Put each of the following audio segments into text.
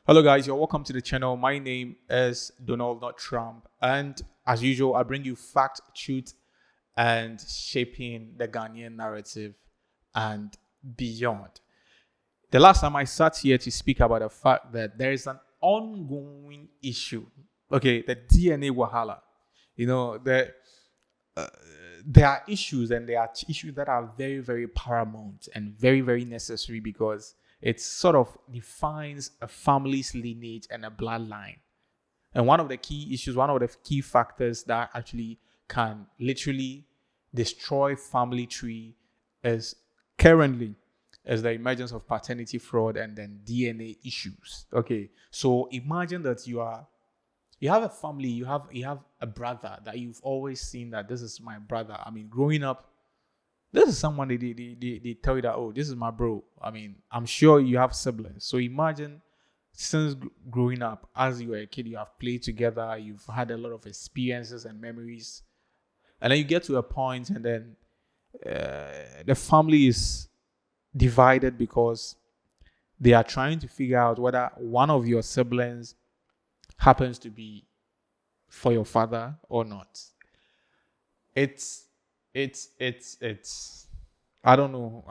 Hello, guys. You're welcome to the channel. My name is Donald, not Trump. And as usual, I bring you fact, truth, and shaping the Ghanaian narrative and beyond. The last time I sat here to speak about the fact that there is an ongoing issue. Okay, the DNA wahala. You know, there are issues, and there are issues that are very, very paramount and very, very necessary because it sort of defines a family's lineage and a bloodline. And one of the key issues, one of the key factors that actually can literally destroy family tree is currently is the emergence of paternity fraud and then DNA issues. Okay, so imagine that you have a family, you have a brother that you've always seen that this is my brother. I mean, growing up, this is someone they tell you that, oh, this is my bro. I mean, I'm sure you have siblings. So imagine since growing up, as you were a kid, you have played together, you've had a lot of experiences and memories. And then you get to a point and then the family is divided because they are trying to figure out whether one of your siblings happens to be for your father or not. It's I don't know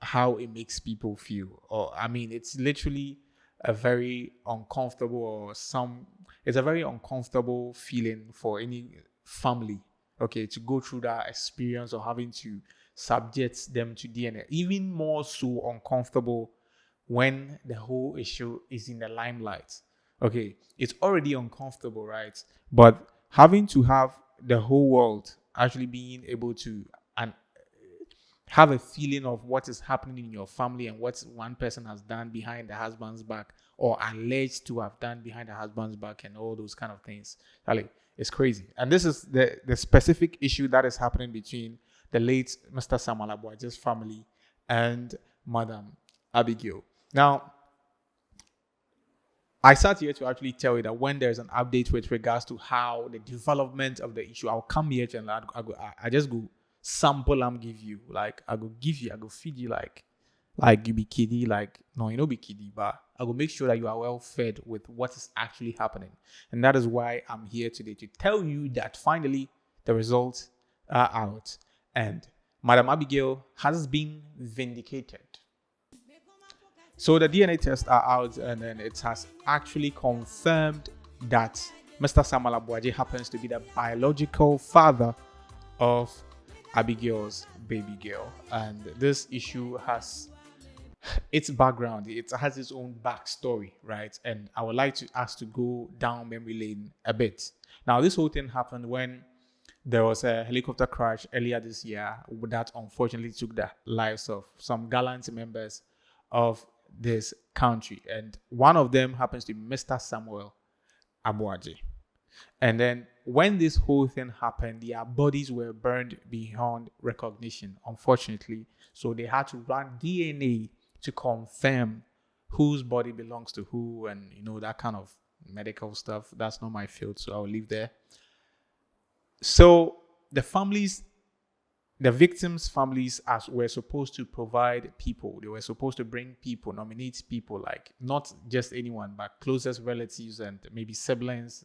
how it makes people feel. Or I mean, it's literally a very uncomfortable or some it's a very uncomfortable feeling for any family, okay, to go through that experience of having to subject them to DNA. Even more so uncomfortable when the whole issue is in the limelight. Okay, it's already uncomfortable, right? But having to have the whole world actually being able to and have a feeling of what is happening in your family and what one person has done behind the husband's back or alleged to have done behind the husband's back and all those kind of things. Like, it's crazy. And this is the specific issue that is happening between the late Mr. Samuel Aboagye's family and Madam Abigail. Now, I sat here to actually tell you that when there's an update with regards to how the development of the issue, I'll come here and I just go sample I'm give you. Like I go feed you like you be kiddie, like no, you know be kiddie, but I will make sure that you are well fed with what is actually happening. And that is why I'm here today to tell you that finally the results are out and Madam Abigail has been vindicated. So the DNA tests are out, and then it has actually confirmed that Mr. Samuel Aboagye happens to be the biological father of Abigail's baby girl. And this issue has its background, it has its own backstory, right? And I would like to ask to go down memory lane a bit. Now, this whole thing happened when there was a helicopter crash earlier this year that unfortunately took the lives of some gallant members of this country, and one of them happens to be Mr. Samuel Aboagye. And then when this whole thing happened, their bodies were burned beyond recognition, unfortunately. So they had to run DNA to confirm whose body belongs to who, and that kind of medical stuff. That's not my field, so I'll leave there. So the victims' families were supposed to provide people. They were supposed to bring people, nominate people, like not just anyone, but closest relatives and maybe siblings,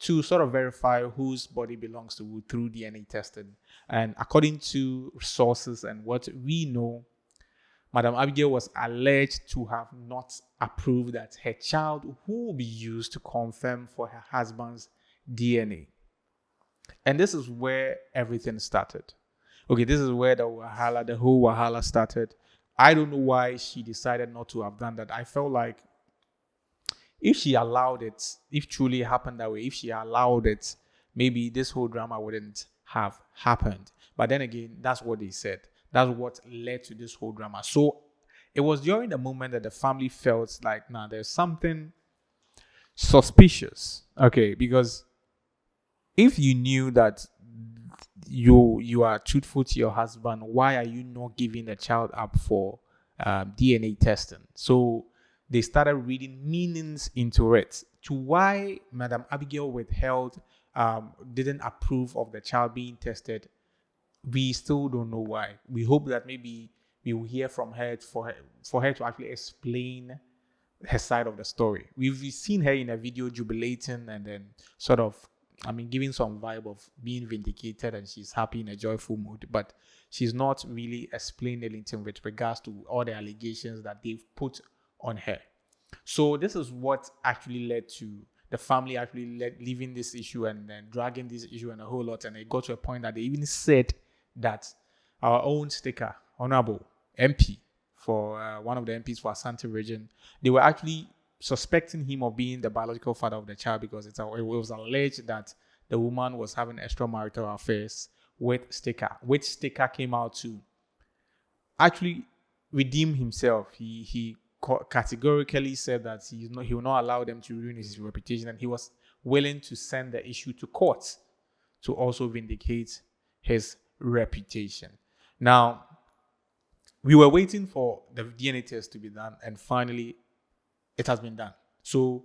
to sort of verify whose body belongs to who through DNA testing. And according to sources and what we know, Madam Abigail was alleged to have not approved that her child will be used to confirm for her husband's DNA. And this is where everything started. Okay, this is where the whole wahala started. I don't know why she decided not to have done that. I felt like if she allowed it, if truly happened that way, if she allowed it, maybe this whole drama wouldn't have happened. But then again, that's what they said. That's what led to this whole drama. So it was during the moment that the family felt like, nah, there's something suspicious. Okay, because if you knew that you are truthful to your husband, why are you not giving the child up for DNA testing? So they started reading meanings into it to why Madam Abigail withheld, didn't approve of the child being tested. We still don't know why. We hope that maybe we will hear from her for her to actually explain her side of the story. We've seen her in a video jubilating and then sort of, giving some vibe of being vindicated and she's happy in a joyful mood, but she's not really explained anything with regards to all the allegations that they've put on her. So this is what actually led to the family actually leaving this issue and then dragging this issue and a whole lot. And it got to a point that they even said that our own sticker, Honorable MP for one of the MPs for Asante region, they were actually suspecting him of being the biological father of the child because it was alleged that the woman was having extramarital affairs with Sticker, which Sticker came out to actually redeem himself. He categorically said that he will not allow them to ruin his reputation, and he was willing to send the issue to court to also vindicate his reputation. Now, we were waiting for the DNA test to be done, and finally, it has been done. So,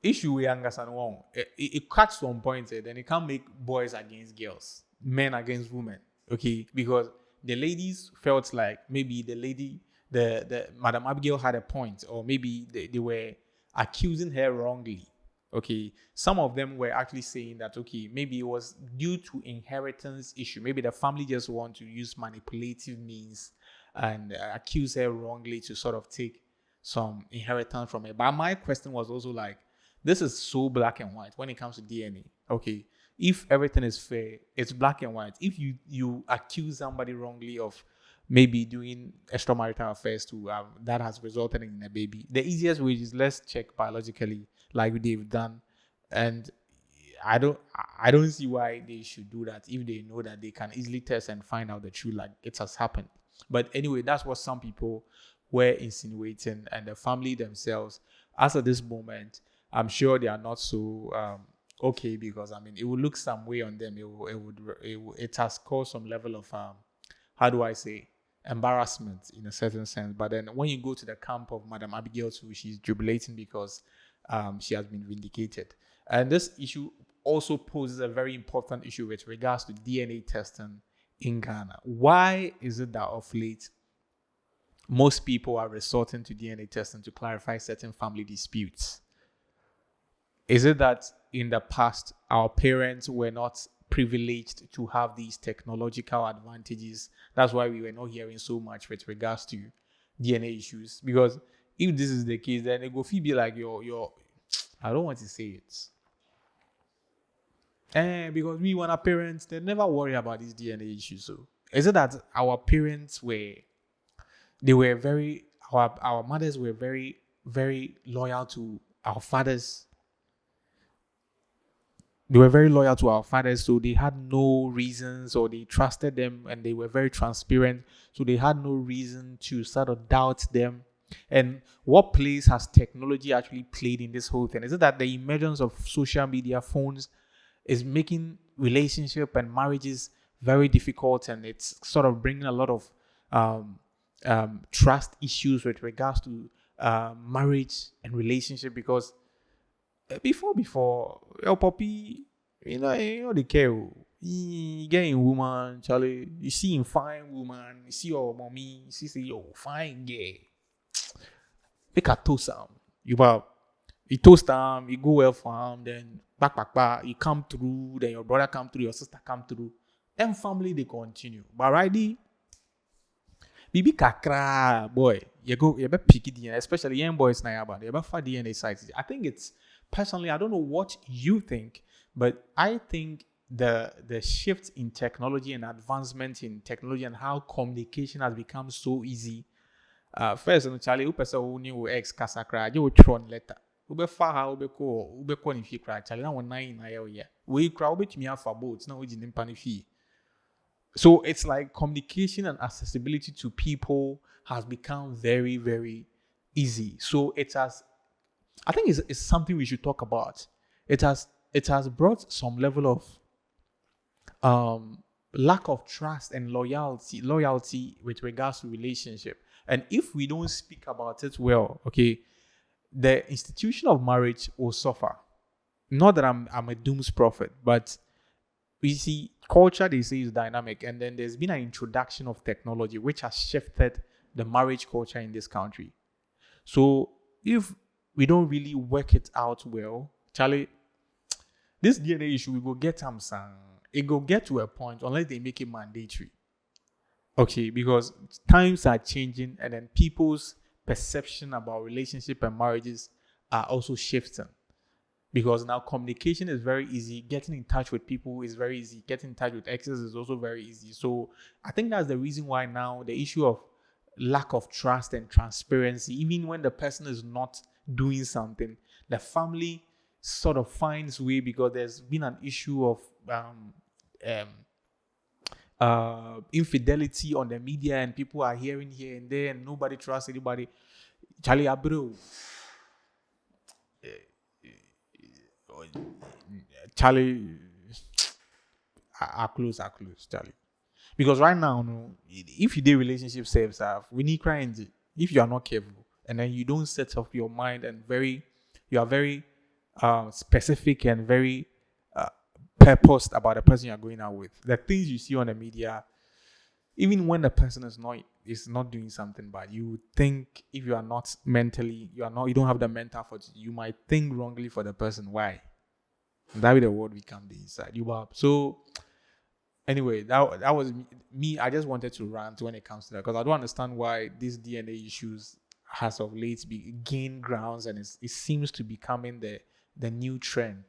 issue with Angasan Wong, it cuts some points, then it can't make boys against girls, men against women, okay? Because the ladies felt like maybe the Madam Abigail had a point, or maybe they were accusing her wrongly. Okay, some of them were actually saying that, okay, maybe it was due to inheritance issue. Maybe the family just want to use manipulative means and accuse her wrongly to sort of take some inheritance from her. But my question was also like, this is so black and white when it comes to DNA. Okay, if everything is fair, it's black and white. If you accuse somebody wrongly of maybe doing extramarital affairs to that has resulted in a baby, the easiest way is let's check biologically like they've done, and I don't see why they should do that if they know that they can easily test and find out the truth like it has happened. But anyway, that's what some people were insinuating, and the family themselves, as of this moment, I'm sure they are not so okay, because it will look some way on them. It has caused some level of how do I say, embarrassment in a certain sense. But then when you go to the camp of Madam Abigail too, she's jubilating because she has been vindicated. And this issue also poses a very important issue with regards to DNA testing in Ghana. Why is it that of late most people are resorting to DNA testing to clarify certain family disputes? Is it that in the past our parents were not privileged to have these technological advantages? That's why we were not hearing so much with regards to DNA issues. Because if this is the case, then it go be like your I don't want to say it. Because we want our parents, they never worry about these DNA issues. So is it that our parents our mothers were very, very loyal to our fathers? They were very loyal to our fathers, so they had no reasons, or they trusted them and they were very transparent, so they had no reason to sort of doubt them. And what place has technology actually played in this whole thing? Is it that the emergence of social media phones is making relationship and marriages very difficult, and it's sort of bringing a lot of trust issues with regards to marriage and relationship? Because before your puppy, you know the care. You get in woman, Charlie. You see in fine woman. You see your mommy. You see your fine girl. Make a toast them. You toast them. You go well for them. Then back. You come through. Then your brother come through. Your sister come through. Then family they continue. But right there, Bibi kakra boy, you be picky DNA, especially young boys now about you be for DNA sites. I think it's personally, I don't know what you think, but I think the shift in technology and advancement in technology and how communication has become so easy. First, Charlie, who person who knew ex kasakra, you tron letter. Ube fa ube ko ni fi kra Charlie na one nine na ya. We kra ube timi afa boat na we jinin pani fi. So it's like communication and accessibility to people has become very, very easy. So I think it's something we should talk about. It has brought some level of lack of trust and loyalty with regards to relationship. And if we don't speak about it well, okay, the institution of marriage will suffer. Not that I'm a doom's prophet, but you see, culture, they say, is dynamic. And then there's been an introduction of technology which has shifted the marriage culture in this country. So if we don't really work it out well, Charlie, this DNA issue, we go get some. It go get to a point unless they make it mandatory. Okay, because times are changing and then people's perception about relationship and marriages are also shifting. Because now communication is very easy. Getting in touch with people is very easy. Getting in touch with exes is also very easy. So I think that's the reason why now the issue of lack of trust and transparency, even when the person is not doing something, the family sort of finds way because there's been an issue of infidelity on the media and people are hearing here and there and nobody trusts anybody. Charlie Abro. Charlie, I close, Charlie. Because right now, no, if you do relationship saves we need crying. If you are not careful and then you don't set up your mind and you are very specific and very purposed about the person you are going out with. The things you see on the media, even when the person is not doing something bad, you would think if you are not mentally, you don't have the mental fortitude, you might think wrongly for the person. Why? That be the word we come the inside. You are so. Anyway, that was me. I just wanted to rant when it comes to that because I don't understand why these DNA issues has of late gained grounds and it seems to be becoming the new trend.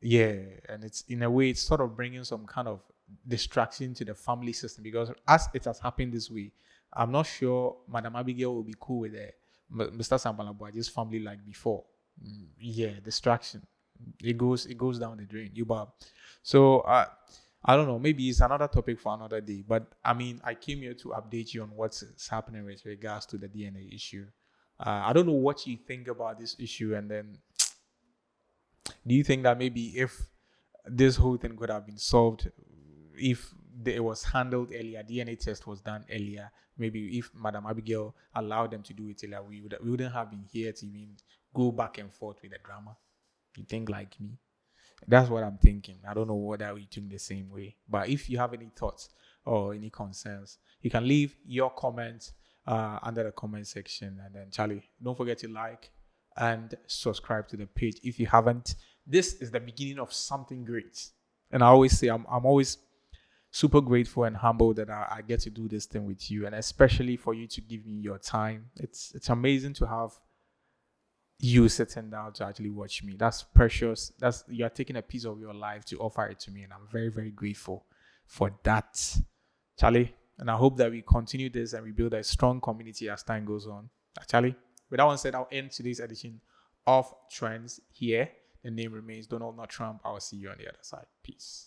Yeah, and it's in a way it's sort of bringing some kind of distraction to the family system because as it has happened this way, I'm not sure Madam Abigail will be cool with Mr. Samuel Aboagye's family like before. Yeah, distraction. It goes down the drain. So I don't know. Maybe it's another topic for another day. But I mean, I came here to update you on what's happening with regards to the DNA issue. I don't know what you think about this issue, and then do you think that maybe if this whole thing could have been solved, if it was handled earlier, DNA test was done earlier, maybe if Madam Abigail allowed them to do it earlier, we wouldn't have been here to even go back and forth with the drama? You think like me? That's what I'm thinking. I don't know whether we think the same way. But if you have any thoughts or any concerns, you can leave your comments under the comment section. And then, Charlie, don't forget to like and subscribe to the page if you haven't. This is the beginning of something great. And I always say I'm always super grateful and humble that I get to do this thing with you, and especially for you to give me your time. It's amazing to have you sitting down to actually watch me. That's precious. You are taking a piece of your life to offer it to me, and I'm very, very grateful for that, Charlie. And I hope that we continue this and we build a strong community as time goes on. Charlie, with that one said, I'll end today's edition of Trends here. The name remains Donald, not Trump. I will see you on the other side. Peace.